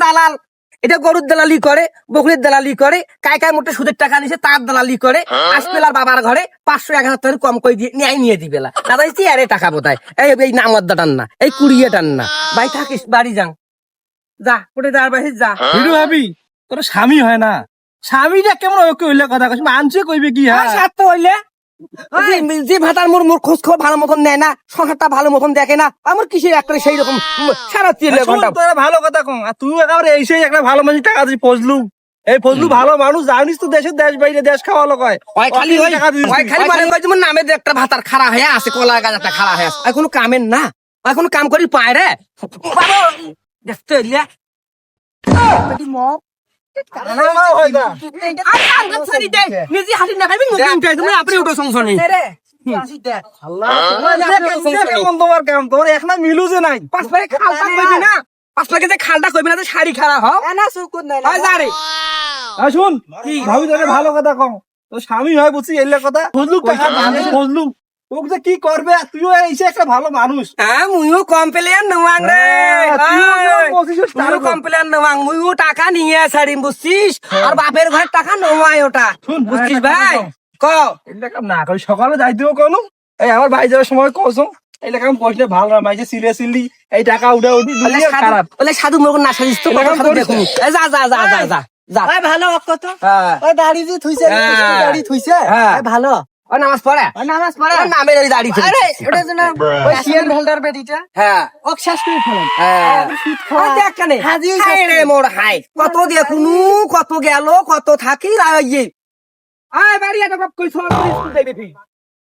দালাল এটা গরুর দালালি করে, বকরির দালালি করে, কায় মোটে সুদের টাকা নিছে তার দালালি করে। আসবেলার বাবার ঘরে 500-1000 টাকা কম করে দিয়ে নিয়ে দিবেলা। দাদা আরে টাকা বোধহয় এই নামদাটান না, এই 20 টান না। ভাই থাকিস বাড়ি যাং, যা কোটে যার বাড়ি যা। ভিড়ু ভাবি তোর স্বামী হয় না, স্বামীটা কেমন ওকে হইলে কথা কইস, মানুষে কইবে কি? হ্যাঁ স্বার্থ হইলে যে ভাতার মোর খোঁজ খবর ভালো মতন নেয় না, সংসারটা ভালো মতন দেখে না, আমার কিসের একটা সেই রকম সারা 3 ঘন্টা। তোরা ভালো কথা কম, আর তুই একেবারে এই সেই একটা ভালো মানুষ টাকা দিস ফজলু। এই ফজলু ভালো মানুষ, জানিস তো দেশের দেশ বাইরে দেশ খাওয়া লোক হয়। খালি মানে তোমার নামে একটা ভাতার খাড়া হয়ে আছে, কলা গাছ একটা খাড়া হয়ে আছে, এখনো কামের না, এখনো কাম করি পায় রে। দেখতে নিজে হাসি না খাবি তুমি আপনি উঠো সংসার নেই। তোমার কাম তোমার এখন মিলু যে নাই। 5 লাখ খালটা কইবি না, 5 লাখে যে খালটা কইবি না, তো শাড়ি খাড়া হোক না সুকুন নাই যারে। শুন ভাবি তোকে ভালো কথা কম, তোর স্বামী হয় বুঝছি এলে কথা। ফজলু টাকা জানিস, ফজলু ওকে যে কি করবে, তুইও এসে একটা ভালো মানুষ। হ্যাঁ মুইও কমপ্লেন নওয়াং রে, তুইও কমপ্লেন নওয়াং, মুইও টাকা নিয়ে ছাড়িম বুঝছিস, আর বাপের ঘরের টাকা নওয়াই ওটা বুঝছিস ভাই। ক এলে কাম না করি, সকালে যাইতেও কোনো এই আমার ভাই যাওয়ার সময় কসম এলে কাম বসলে ভালো না, ভাই যে সিরিয়াসলি এই টাকা উঠে উঠি দুনিয়া খারাপ। বলে সাধু মোর না সাজিস তো কথা সাধু দেখুন। যা যা যা যা যা যা ভাই ভালো কত হ্যাঁ ওই দাড়ি যে থুইছে, দাড়ি থুইছে ভাই ভালো। ও নামাজ পড়ে, ওই নামাজ পড়ে। নামে দাড়ি থুইছে। আরে ওটা যেন ওই সিএন ভেলডার বেটিটা হ্যাঁ ওক শেষ করে ফেলেন। হ্যাঁ শীত ওই খাওয়া দেখ কানে হাজি হাই রে মোর হাই, কত দেখুনু কত গেল কত থাকি রাইয়ে। আয় বাড়ি এটা বাপ কই সোনা স্কুল যাইবে তুই,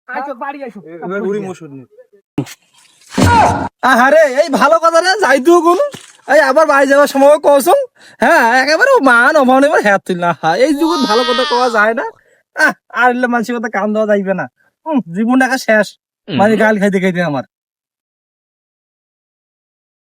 আয় তো বাড়ি আইছো। আরে এই ভালো কথা না যাইতেও কোনো এই আবার বাড়ি যাওয়ার সময় কসম। হ্যাঁ একেবারে মান অভাব এবার হ্যাঁ তুই না, এই যুগত ভালো কথা কওয়া যায় না। আর মানুষের কথা কান দেওয়া যাইবে না, জীবনটা শেষ মানে গাল খাইতে খাইতে আমার।